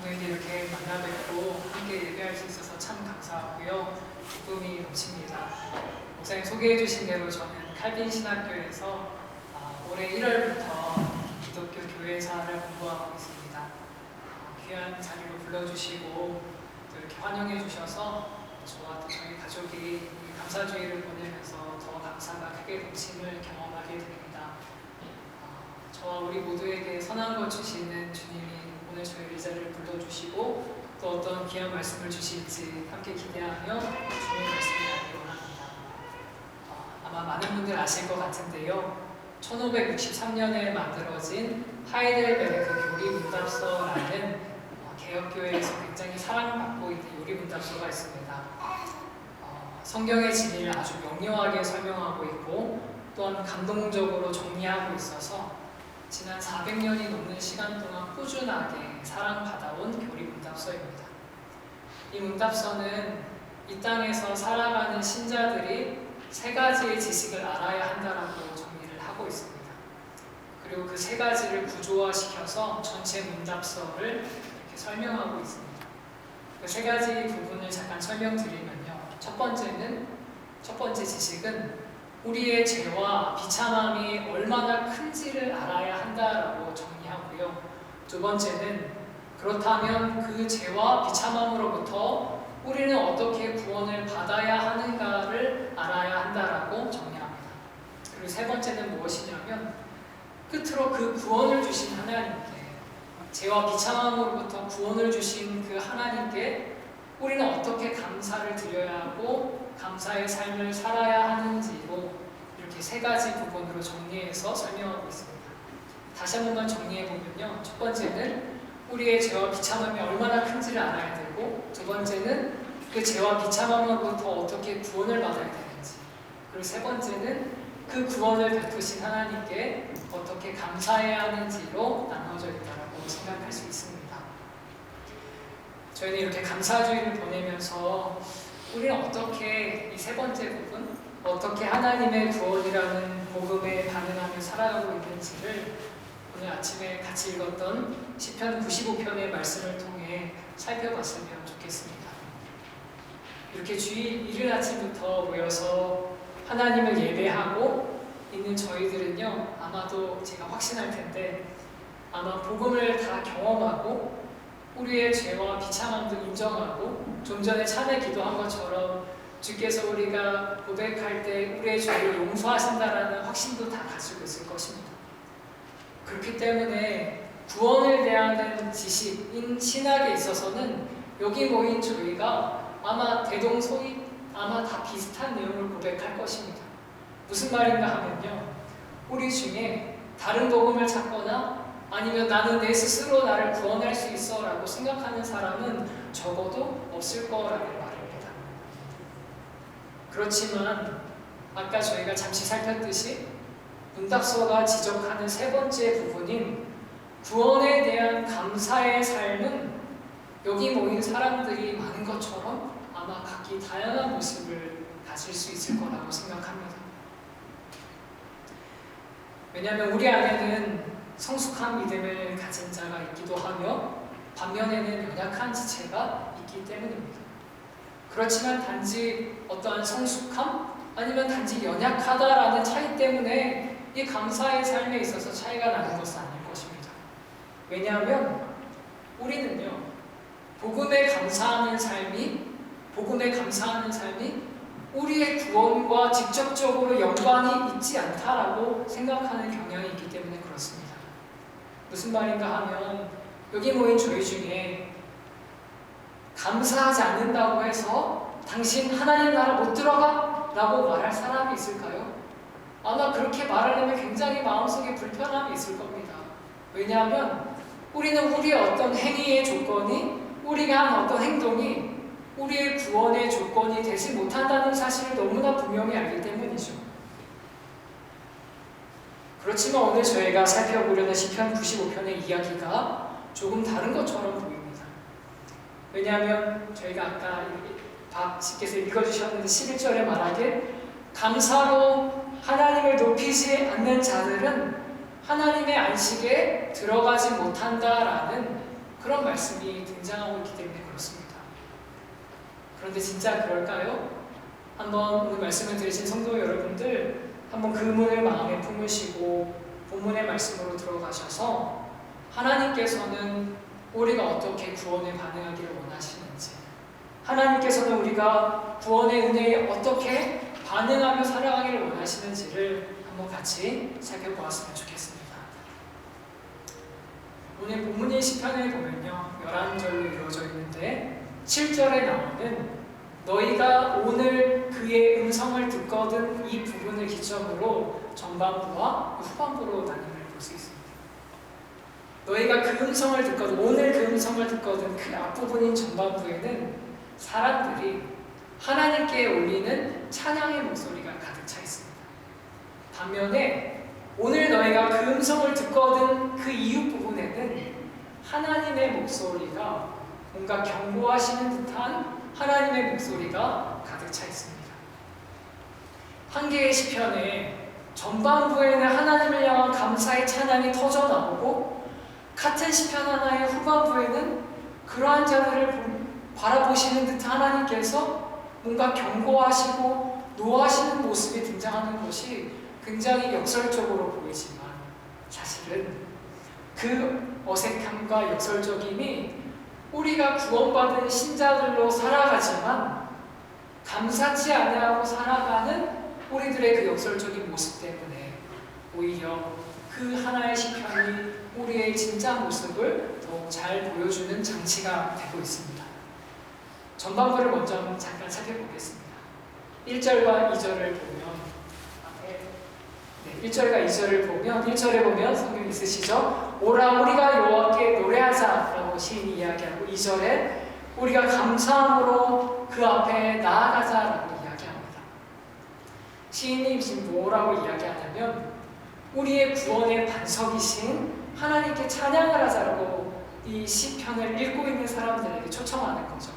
오늘 이렇게 만나 뵙고 함께 예배할 수 있어서 참 감사하고요. 기쁨이 넘칩니다. 목사님 소개해 주신 대로 저는 칼빈 신학교에서 올해 1월부터 기독교 교회사를 공부하고 있습니다. 귀한 자리로 불러주시고 또 이렇게 환영해 주셔서 저와 또 저희 가족이 감사주의를 보내면서 더 감사가 크게 넘침을 경험하게 됩니다. 저와 우리 모두에게 선한 것 주시는 주님이 오늘 저희 이 자리를 불러주시고 또 어떤 귀한 말씀을 주실지 함께 기대하며 주님의 말씀을 나누기 원합니다. 아마 많은 분들 아실 것 같은데요. 1563년에 만들어진 하이델베르크 요리문답서라는 개혁교회에서 굉장히 사랑받고 있는 요리문답서가 있습니다. 성경의 진리를 아주 명료하게 설명하고 있고 또한 감동적으로 정리하고 있어서 지난 400년이 넘는 시간 동안 꾸준하게 사랑받아온 교리 문답서입니다. 이 문답서는 이 땅에서 살아가는 신자들이 세 가지의 지식을 알아야 한다라고 정리를 하고 있습니다. 그리고 그 세 가지를 구조화시켜서 전체 문답서를 이렇게 설명하고 있습니다. 그 세 가지 부분을 잠깐 설명드리면요. 첫 번째 지식은 우리의 죄와 비참함이 얼마나 큰지를 알아야 한다라고 정리하고요. 두 번째는 그렇다면 그 죄와 비참함으로부터 우리는 어떻게 구원을 받아야 하는가를 알아야 한다라고 정리합니다. 그리고 세 번째는 무엇이냐면 끝으로 그 구원을 주신 하나님께, 죄와 비참함으로부터 구원을 주신 그 하나님께 우리는 어떻게 감사를 드려야 하고 감사의 삶을 살아야 하는지로 이렇게 세 가지 부분으로 정리해서 설명하고 있습니다. 다시 한 번만 정리해보면요. 첫 번째는 우리의 죄와 비참함이 얼마나 큰지를 알아야 되고, 두 번째는 그 죄와 비참함으로부터 어떻게 구원을 받아야 되는지, 그리고 세 번째는 그 구원을 베푸신 하나님께 어떻게 감사해야 하는지로 나눠져 있다고 생각할 수 있습니다. 저희는 이렇게 감사주의를 보내면서 우리는 어떻게 이 세 번째 부분, 어떻게 하나님의 구원이라는 복음에 반응하며 살아가고 있는지를 오늘 아침에 같이 읽었던 시편 95편의 말씀을 통해 살펴봤으면 좋겠습니다. 이렇게 주일 이른 아침부터 모여서 하나님을 예배하고 있는 저희들은요, 아마도 제가 확신할 텐데 아마 복음을 다 경험하고 우리의 죄와 비참함도 인정하고 좀 전에 찬에 기도한 것처럼 주께서 우리가 고백할 때 우리의 죄를 용서하신다라는 확신도 다 가지고 있을 것입니다. 그렇기 때문에 구원을 대하는 지식인 신학에 있어서는 여기 모인 저희가 아마 대동소이 아마 다 비슷한 내용을 고백할 것입니다. 무슨 말인가 하면요, 우리 중에 다른 복음을 찾거나 아니면 나는 내 스스로 나를 구원할 수 있어 라고 생각하는 사람은 적어도 없을 거라는 말입니다. 그렇지만 아까 저희가 잠시 살폈듯이 문답서가 지적하는 세 번째 부분인 구원에 대한 감사의 삶은 여기 모인 사람들이 많은 것처럼 아마 각기 다양한 모습을 가질 수 있을 거라고 생각합니다. 왜냐하면 우리 안에는 성숙한 믿음을 가진 자가 있기도 하며 반면에는 연약한 지체가 있기 때문입니다. 그렇지만 단지 어떠한 성숙함 아니면 단지 연약하다라는 차이 때문에 이 감사의 삶에 있어서 차이가 나는 것은 아닐 것입니다. 왜냐하면 우리는요, 복음에 감사하는 삶이 우리의 구원과 직접적으로 연관이 있지 않다라고 생각하는 경향이 있기 때문에 그렇습니다. 무슨 말인가 하면 여기 모인 저희 중에 감사하지 않는다고 해서 당신 하나님 나라 못 들어가? 라고 말할 사람이 있을까요? 아마 그렇게 말하려면 굉장히 마음속에 불편함이 있을 겁니다. 왜냐하면 우리는 우리의 어떤 행위의 조건이, 우리가 한 어떤 행동이 우리의 구원의 조건이 되지 못한다는 사실을 너무나 분명히 알기 때문이죠. 그렇지만 오늘 저희가 살펴보려는 시편 95편의 이야기가 조금 다른 것처럼 보입니다. 왜냐하면 저희가 아까 박 씨께서 읽어주셨는데 11절에 말하길 감사로 하나님을 높이지 않는 자들은 하나님의 안식에 들어가지 못한다라는 그런 말씀이 등장하고 있기 때문에 그렇습니다. 그런데 진짜 그럴까요? 한번 오늘 말씀을 들으신 성도 여러분들, 한번 그 문을 마음에 품으시고 본문의 말씀으로 들어가셔서 하나님께서는 우리가 어떻게 구원에 반응하기를 원하시는지, 하나님께서는 우리가 구원의 은혜에 어떻게 반응하며 살아가기를 원하시는지를 한번 같이 살펴보았으면 좋겠습니다. 오늘 본문의 시편을 보면요, 11절로 이루어져 있는데 7절에 나오는 너희가 오늘 그의 음성을 듣거든, 이 부분을 기점으로 전반부와 후반부로 나눔을 볼 수 있습니다. 너희가 그 음성을 듣거든, 오늘 그 음성을 듣거든, 그 앞부분인 전반부에는 사람들이 하나님께 올리는 찬양의 목소리가 가득 차 있습니다. 반면에 오늘 너희가 그 음성을 듣거든, 그 이후 부분에는 하나님의 목소리가 뭔가 경고하시는 듯한 하나님의 목소리가 가득 차 있습니다. 한 개의 시편에 전반부에는 하나님을 향한 감사의 찬양이 터져 나오고, 같은 시편 하나의 후반부에는 그러한 자들을 바라보시는 듯한 하나님께서 뭔가 경고하시고 노하시는 모습이 등장하는 것이 굉장히 역설적으로 보이지만, 사실은 그 어색함과 역설적임이 우리가 구원받은 신자들로 살아가지만 감사치 아니하고 살아가는 우리들의 그 역설적인 모습 때문에 오히려 그 하나의 시편이 우리의 진짜 모습을 더욱 잘 보여주는 장치가 되고 있습니다. 전반부를 먼저 잠깐 살펴보겠습니다. 1절과 2절을 보면 1절과 2절을 보면 1절에 보면 성경 있으시죠? 오라 우리가 여호와께 노래하자 라고 시인이 이야기하고, 2절에 우리가 감사함으로 그 앞에 나아가자 라고 이야기합니다. 시인이 지금 뭐라고 이야기하냐면 우리의 구원의 반석이신 하나님께 찬양을 하자라고 이 시편을 읽고 있는 사람들에게 초청하는 거죠.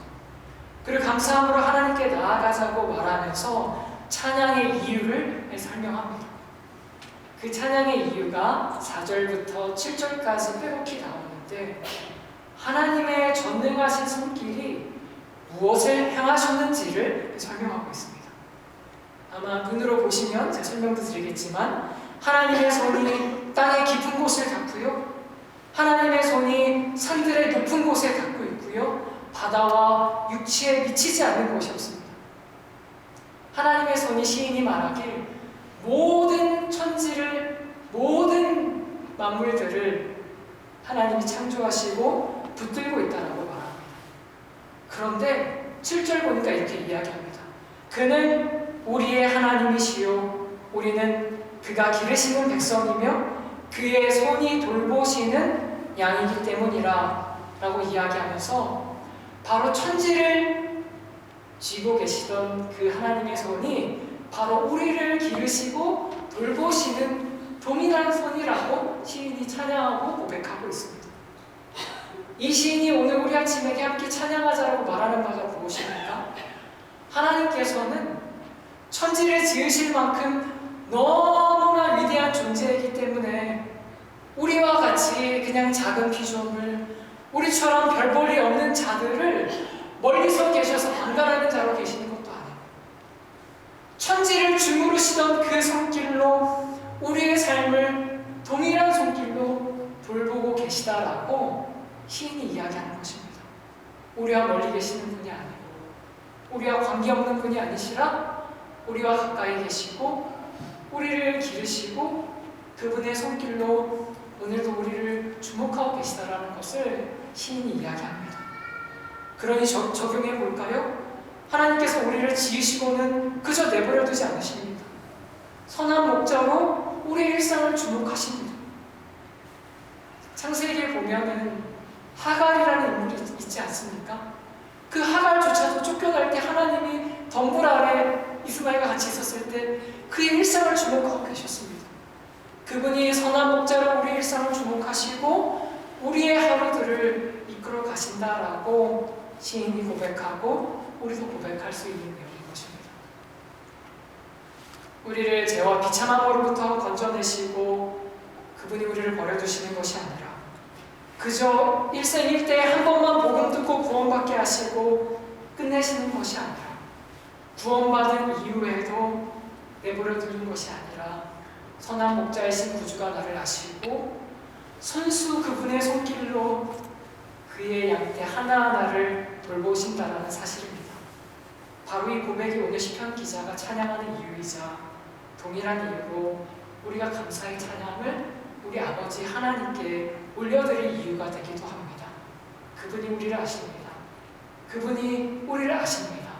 그리고 감사함으로 하나님께 나아가자고 말하면서 찬양의 이유를 설명합니다. 그 찬양의 이유가 4절부터 7절까지 빼곡히 나오는데, 하나님의 전능하신 손길이 무엇을 향하셨는지를 설명하고 있습니다. 아마 눈으로 보시면 제가 설명도 드리겠지만, 하나님의 손이 땅의 깊은 곳을 닫고요, 하나님의 손이 산들의 높은 곳에 닿고 있고요, 바다와 육지에 미치지 않는 곳이 없습니다. 하나님의 손이, 시인이 말하길 모든 천지를, 모든 만물들을 하나님이 창조하시고 붙들고 있다라고 말합니다. 그런데 7절 보니까 이렇게 이야기합니다. 그는 우리의 하나님이시요 우리는 그가 기르시는 백성이며 그의 손이 돌보시는 양이기 때문이라 라고 이야기하면서, 바로 천지를 쥐고 계시던 그 하나님의 손이 바로 우리를 기르시고 돌보시는 동일한 손이라고 시인이 찬양하고 고백하고 있습니다. 이 시인이 오늘 우리 아침에게 함께 찬양하자라고 말하는 바가 무엇입니까? 하나님께서는 천지를 지으실 만큼 너무나 위대한 존재이기 때문에 우리와 같이 그냥 작은 피조물, 우리처럼 별 볼일 없는 자들을 멀리서 계셔서 방관하는 자로 계시는 것도 아니고, 천지를 주무르시던 그 손길로 우리의 삶을 동일한 손길로 돌보고 계시다라고 시인이 이야기하는 것입니다. 우리와 멀리 계시는 분이 아니고, 우리와 관계없는 분이 아니시라 우리와 가까이 계시고 우리를 기르시고 그분의 손길로 오늘도 우리를 주목하고 계시다라는 것을 시인이 이야기합니다. 그러니 적용해 볼까요? 하나님께서 우리를 지으시고는 그저 내버려 두지 않으십니다. 선한 목자로 우리의 일상을 주목하십니다. 창세기에 보면은 하갈이라는 인물이 있지 않습니까? 그 하갈조차도 쫓겨날 때 하나님이 덤불 아래 이스마엘과 같이 있었을 때 그의 일상을 주목하고 계셨습니다. 그분이 선한 목자로 우리의 일상을 주목하시고 우리의 하루들을 이끌어 가신다라고 시인이 고백하고 우리도 고백할 수 있는 내용인 것입니다. 우리를 죄와 비참함으로부터 건져내시고 그분이 우리를 버려두시는 것이 아니라 그저 일생일대에 한 번만 복음 듣고 구원받게 하시고 끝내시는 것이 아니라 구원받은 이후에도 내버려 두는 것이 아니라 선한 목자이신 구주가 나를 아시고 손수 그분의 손길로 그의 양떼 하나하나를 돌보신다라는 사실입니다. 바로 이 고백이 오늘 시편 기자가 찬양하는 이유이자 동일한 이유로 우리가 감사의 찬양을 우리 아버지 하나님께 올려드릴 이유가 되기도 합니다. 그분이 우리를 아십니다. 그분이 우리를 아십니다.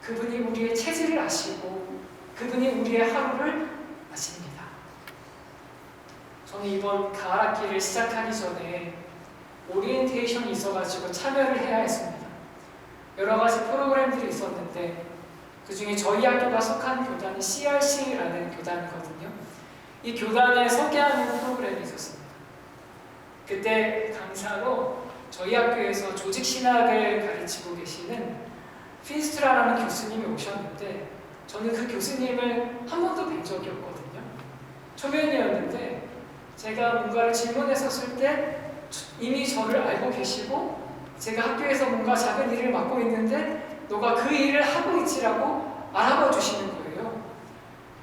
그분이 우리의 체질을 아시고 그분이 우리의 하루를 아십니다. 저는 이번 가을 학기를 시작하기 전에 오리엔테이션이 있어가지고 참여를 해야 했습니다. 여러 가지 프로그램들이 있었는데 그 중에 저희 학교가 속한 교단이 CRC라는 교단이거든요. 이 교단에 소개하는 프로그램이 있었습니다. 그때 강사로 저희 학교에서 조직신학을 가르치고 계시는 핀스트라라는 교수님이 오셨는데 저는 그 교수님을 한 번도 뵌 적이 없거든요. 초면이었는데 제가 뭔가를 질문했었을 때 이미 저를 알고 계시고 제가 학교에서 뭔가 작은 일을 맡고 있는데 너가 그 일을 하고 있지라고 알아봐 주시는 거예요.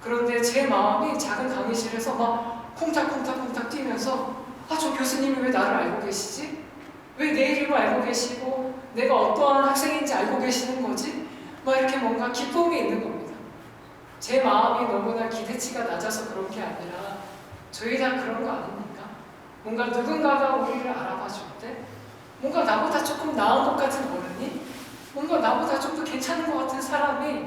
그런데 제 마음이 작은 강의실에서 막 콩닥콩닥콩닥 뛰면서 저 교수님이 왜 나를 알고 계시지? 왜 내 이름을 알고 계시고 내가 어떠한 학생인지 알고 계시는 거지? 막 이렇게 뭔가 기쁨이 있는 겁니다. 제 마음이 너무나 기대치가 낮아서 그런 게 아니라 저희 다 그런 거 아닙니까? 뭔가 누군가가 우리를 알아봐 줄 때 뭔가 나보다 조금 나은 것 같은 어른이 뭔가 나보다 좀 더 괜찮은 것 같은 사람이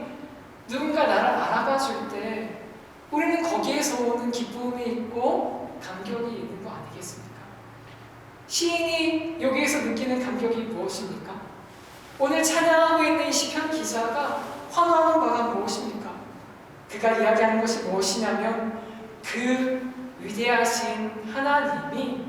누군가 나를 알아봐 줄 때 우리는 거기에서 오는 기쁨이 있고 감격이 있는 거 아니겠습니까? 시인이 여기에서 느끼는 감격이 무엇입니까? 오늘 찬양하고 있는 이 시편 기자가 환호하는 바가 무엇입니까? 그가 이야기하는 것이 무엇이냐면 그 위대하신 하나님이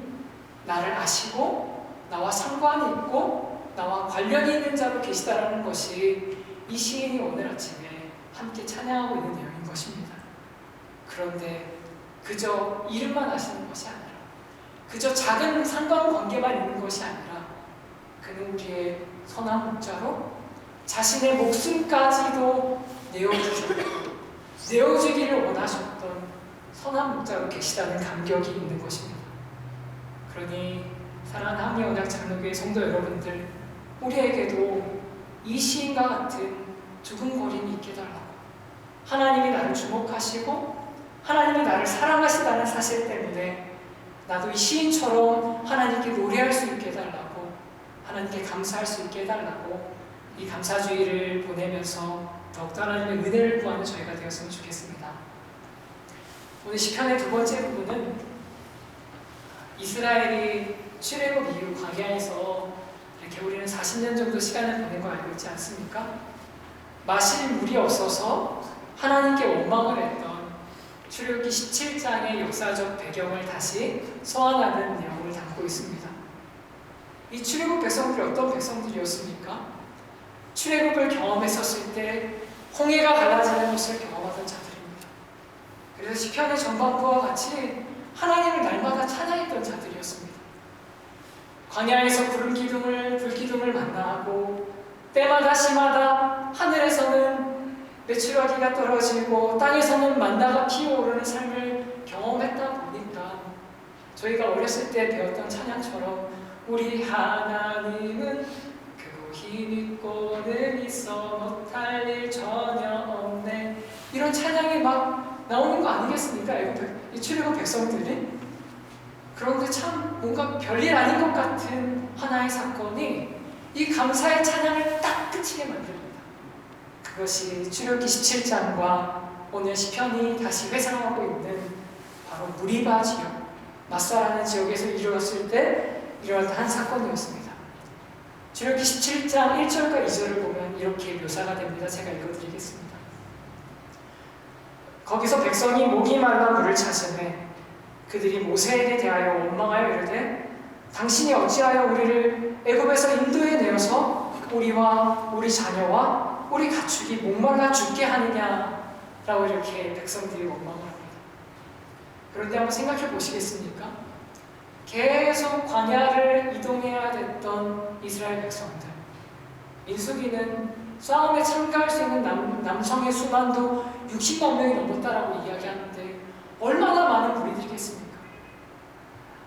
나를 아시고 나와 상관이 있고 나와 관련이 있는 자로 계시다라는 것이 이 시인이 오늘 아침에 함께 찬양하고 있는 내용인 것입니다. 그런데 그저 이름만 아시는 것이 아니라 그저 작은 상관관계만 있는 것이 아니라 그는 우리의 선한 목자로 자신의 목숨까지도 내어주기를 원하셨던 선한 목자로 계시다는 감격이 있는 것입니다. 그러니 사랑하는 함께언약 장로교회 성도 여러분들, 우리에게도 이 시인과 같은 두근거림이 있게 해달라고, 하나님이 나를 주목하시고 하나님이 나를 사랑하시다는 사실 때문에 나도 이 시인처럼 하나님께 노래할 수 있게 해달라고, 하나님께 감사할 수 있게 해달라고 이 감사주의를 보내면서 더욱더 하나님의 은혜를 구하는 저희가 되었으면 좋겠습니다. 오늘 시편의 두 번째 부분은 이스라엘이 출애굽 이후 광야에서 이렇게 우리는 40년 정도 시간을 보낸 거 알고 있지 않습니까? 마실 물이 없어서 하나님께 원망을 했던 출애굽기 17장의 역사적 배경을 다시 소환하는 내용을 담고 있습니다. 이 출애굽 백성들이 어떤 백성들이었습니까? 출애굽을 경험했었을 때 홍해가 갈라지는 것을 경험하던 자들입니다. 그래서 시편의 전반부와 같이 하나님을 날마다 찬양했던 자들이었습니다. 광야에서 불기둥을 만나고 때마다 시마다 하늘에서는 메추라기가 떨어지고 땅에서는 만나가 피어오르는 삶을 경험했다 보니까 저희가 어렸을 때 배웠던 찬양처럼 우리 하나님은 그 힘 있고는 있어 못할 일 전혀 없네, 이런 찬양이 막 나오는 거 아니겠습니까? 이 출애굽 백성들이. 그런데 참 뭔가 별일 아닌 것 같은 하나의 사건이 이 감사의 찬양을 딱 그치게 만듭니다. 그것이 출애굽기 17장과 오늘 시편이 다시 회상하고 있는 바로 무리바 지역, 마사라는 지역에서 이루어졌을 때 일어났던 한 사건이었습니다. 출애굽기 17장 1절과 2절을 보면 이렇게 묘사가 됩니다. 제가 읽어드리겠습니다. 거기서 백성이 목이 말라 물을 찾으매 그들이 모세에게 대하여 원망하여 이르되 당신이 어찌하여 우리를 애굽에서 인도해 내어서 우리와 우리 자녀와 우리 가축이 목말라 죽게 하느냐라고 이렇게 백성들이 원망을 합니다. 그런데 한번 생각해 보시겠습니까? 계속 광야를 이동해야 됐던 이스라엘 백성들. 민수기는 싸움에 참가할 수 있는 남성의 수만도 60만 명이 넘었다라고 이야기하는데 얼마나 많은 무리들이겠습니까?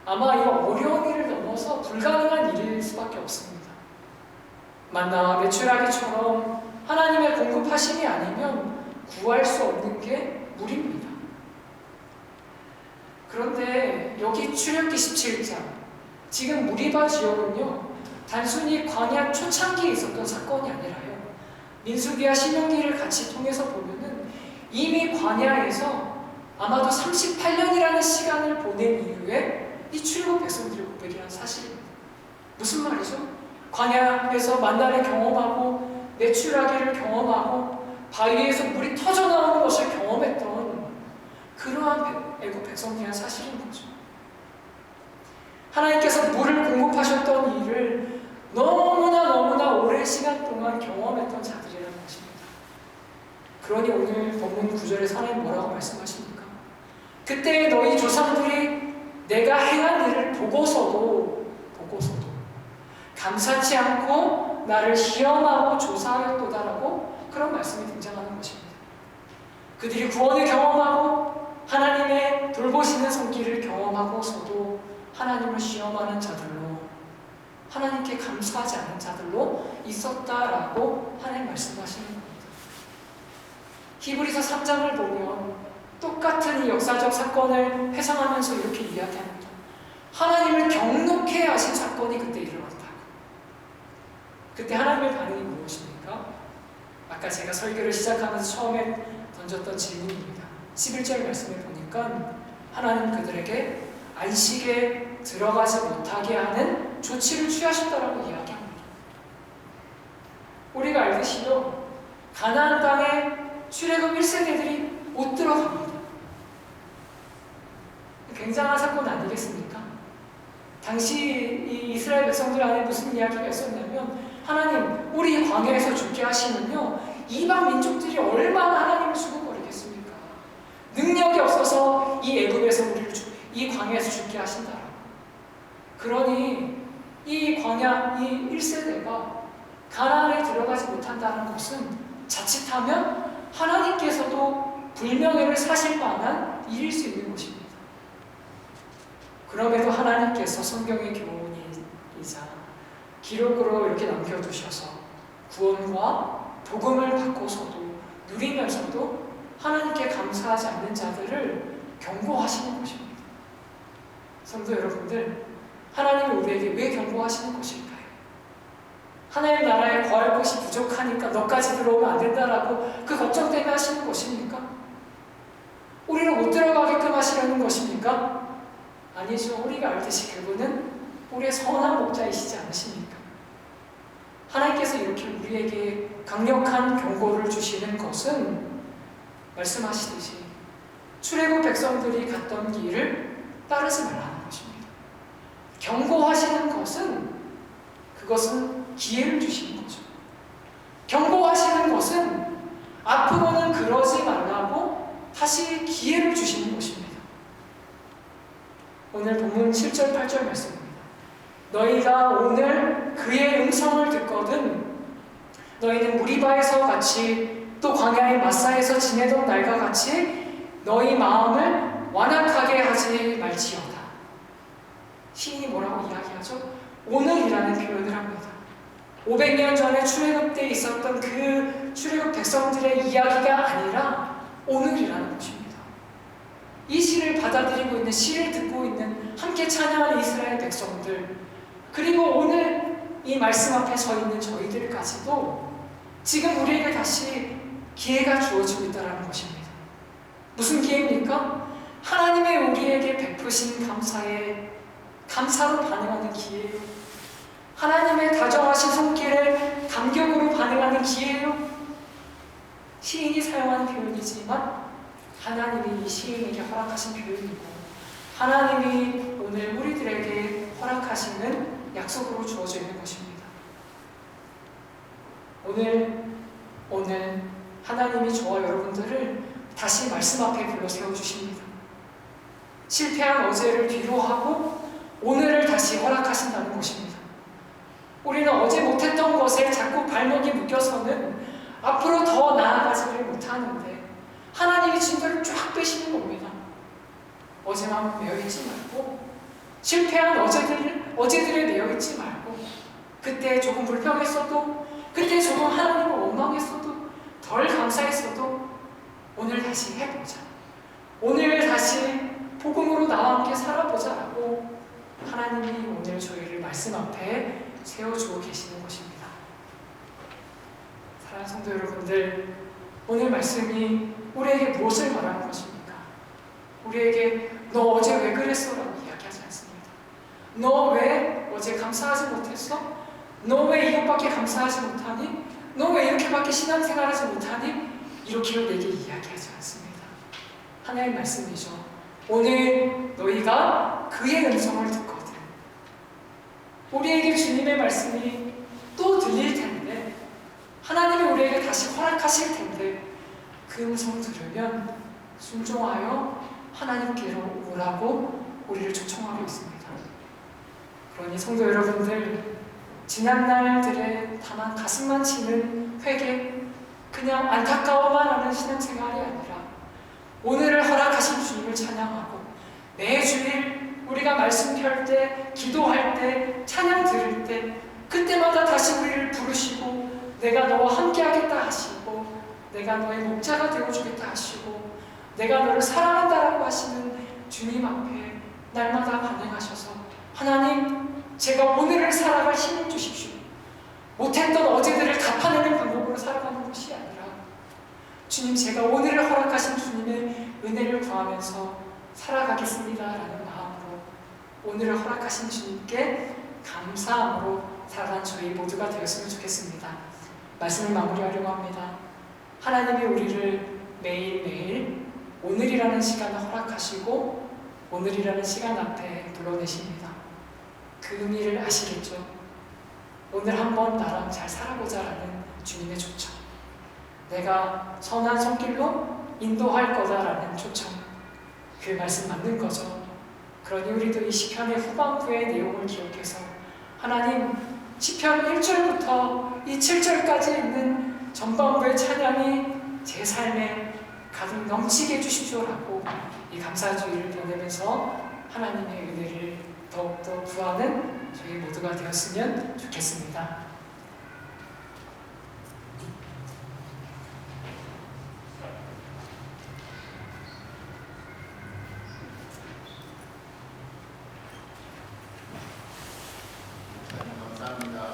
아마 이 어려운 일을 넘어서 불가능한 일일 수밖에 없습니다. 만나와 메추라기처럼 하나님의 공급하심이 아니면 구할 수 없는 게 물입니다. 그런데 여기 출애굽기 17장 지금 무리바 지역은요 단순히 광야 초창기에 있었던 사건이 아니라요 민수기와 신명기를 같이 통해서 보면은 이미 광야에서 아마도 38년이라는 시간을 보낸 이후에 이 출애굽 백성들의 고백이라는 사실입니다. 무슨 말이죠? 광야에서 만나를 경험하고 메추라기를 경험하고 바위에서 물이 터져 나오는 것을 경험했던 그러한 애국 백성이라는 사실인 거죠. 하나님께서 물을 공급하셨던 일을 너무나 오랜 시간 동안 경험했던 자들이라는 것입니다. 그러니 오늘 본문 9절에서 하나님 뭐라고 말씀하십니까? 그때 너희 조상들이 내가 행한 일을 보고서도 감사치 않고 나를 시험하고 조사하였도다라고 그런 말씀이 등장하는 것입니다. 그들이 구원을 경험하고 하나님의 돌보시는 손길을 경험하고서도 하나님을 시험하는 자들로 하나님께 감사하지 않는 자들로 있었다라고 하나님 말씀하시는 겁니다. 히브리서 3장을 보면 똑같은 이 역사적 사건을 회상하면서 이렇게 이야기합니다. 하나님을 경록해 하신 사건이 그때 일어났다고. 그때 하나님의 반응이 무엇입니까? 아까 제가 설교를 시작하면서 처음에 던졌던 질문입니다. 11절 말씀에 보니까 하나님 그들에게 안식에 들어가지 못하게 하는 조치를 취하셨다라고 이야기합니다. 우리가 알듯이요 가나안 땅에 출애굽 1세대들이 못 들어갑니다. 굉장한 사건 아니겠습니까? 당시 이 이스라엘 백성들 안에 무슨 이야기가 있었냐면 하나님 우리 광야에서 죽게 하시면요 이방 민족들이 얼마나 하나님을 수고거리겠습니까? 능력이 없어서 이 애굽에서 우리를 이 광야에서 죽게 하신다. 그러니 이 광야 이 1세대가 가나안에 들어가지 못한다는 것은 자칫하면 하나님께서도 불명예를 사실 만한 일일 수 있는 것입니다. 그럼에도 하나님께서 성경의 교훈이자 기록으로 이렇게 남겨두셔서 구원과 복음을 받고서도 누리면서도 하나님께 감사하지 않는 자들을 경고하시는 것입니다. 성도 여러분들, 하나님은 우리에게 왜 경고하시는 것일까요? 하나님 나라에 거할 곳이 부족하니까 너까지 들어오면 안 된다라고 그 걱정 때문에 하시는 것입니까? 우리를 못 들어가게끔 하시려는 것입니까? 아니죠. 우리가 알듯이 그분은 우리의 선한 목자이시지 않으십니까? 하나님께서 이렇게 우리에게 강력한 경고를 주시는 것은 말씀하시듯이 출애굽 백성들이 갔던 길을 따르지 말라는 것입니다. 경고하시는 것은 그것은 기회를 주시는 거죠. 경고하시는 것은 앞으로는 그러지 말라고 다시 기회를 주시는 것입니다. 오늘 본문 7절 8절 말씀입니다. 너희가 오늘 그의 음성을 듣거든 너희는 무리바에서 같이 또 광야의 마사에서 지내던 날과 같이 너희 마음을 완악하게 하지 말지어다. 시인이 뭐라고 이야기하죠? 오늘이라는 표현을 합니다. 500년 전에 출애굽 때 있었던 그 출애굽 백성들의 이야기가 아니라 오늘이라는 것입니다. 이 시를 받아들이고 있는 시를 듣고 있는 함께 찬양하는 이스라엘 백성들 그리고 오늘 이 말씀 앞에 서 있는 저희들까지도 지금 우리에게 다시 기회가 주어지고 있다는 것입니다. 무슨 기회입니까? 하나님의 우리에게 베푸신 감사에 감사로 반응하는 기회예요. 하나님의 다정하신 손길에 감격으로 반응하는 기회예요. 시인이 사용하는 표현이지만 하나님이 이 시인에게 허락하신 표현이고 하나님이 오늘 우리들에게 허락하시는 약속으로 주어져 있는 것입니다. 오늘 하나님이 저와 여러분들을 다시 말씀 앞에 불러 세워주십니다. 실패한 어제를 뒤로하고 오늘을 다시 허락하신다는 것입니다. 우리는 어제 못했던 것에 자꾸 발목이 묶여서는 앞으로 더 나아가지를 못하는데 하나님이 진도를 쫙 빼시는 겁니다. 어제만 매여있지 말고 실패한 어제들에 매여있지 말고 그때 조금 불평했어도 그때 조금 하나님을 원망했어도 덜 감사했어도 오늘 다시 해보자. 오늘 다시 복음으로 나와 함께 살아보자라고 하나님이 오늘 저희를 말씀 앞에 세워주고 계시는 것입니다. 사랑하는 성도 여러분들, 오늘 말씀이 우리에게 무엇을 말하는 것입니까? 우리에게 너 어제 왜 그랬어? 라고 이야기하지 않습니다. 너 왜 어제 감사하지 못했어? 너 왜 이것밖에 감사하지 못하니? 너 왜 이렇게밖에 신앙생활하지 못하니? 이렇게 내게 이야기하지 않습니다. 하나님의 말씀이죠. 오늘 너희가 그의 음성을 듣거든. 우리에게 주님의 말씀이 또 들릴 텐데 하나님이 우리에게 다시 허락하실 텐데 그 음성을 들으면 순종하여 하나님께로 오라고 우리를 초청하고 있습니다. 그러니 성도 여러분들, 지난 날들에 다만 가슴만 치는 회개, 그냥 안타까워만 하는 신앙생활이 아니라 오늘을 허락하신 주님을 찬양하고 매주일 우리가 말씀 펼 때, 기도할 때, 찬양 들을 때 그때마다 다시 우리를 부르시고 내가 너와 함께하겠다 하시고 내가 너의 목자가 되어주겠다 하시고 내가 너를 사랑한다라고 하시는 주님 앞에 날마다 반응하셔서 하나님, 제가 오늘을 살아갈 힘을 주십시오. 못했던 어제들을 갚아내는 방법으로 살아가는 것이 아니라 주님, 제가 오늘을 허락하신 주님의 은혜를 구하면서 살아가겠습니다라는 마음으로 오늘을 허락하신 주님께 감사함으로 살아가는 저희 모두가 되었으면 좋겠습니다. 말씀을 마무리하려고 합니다. 하나님이 우리를 매일매일 오늘이라는 시간을 허락하시고 오늘이라는 시간 앞에 불러내십니다. 그 의미를 아시겠죠? 오늘 한번 나랑 잘 살아보자라는 주님의 초청, 내가 선한 손길로 인도할 거다라는 초청, 그 말씀 맞는 거죠. 그러니 우리도 이 시편의 후반부의 내용을 기억해서 하나님, 시편 1절부터 이 7절까지 있는 전반부의 찬양이 제 삶에 가득 넘치게 해주십시오라고 이 감사주의를 보내면서 하나님의 은혜를 더욱더 구하는 저희 모두가 되었으면 좋겠습니다.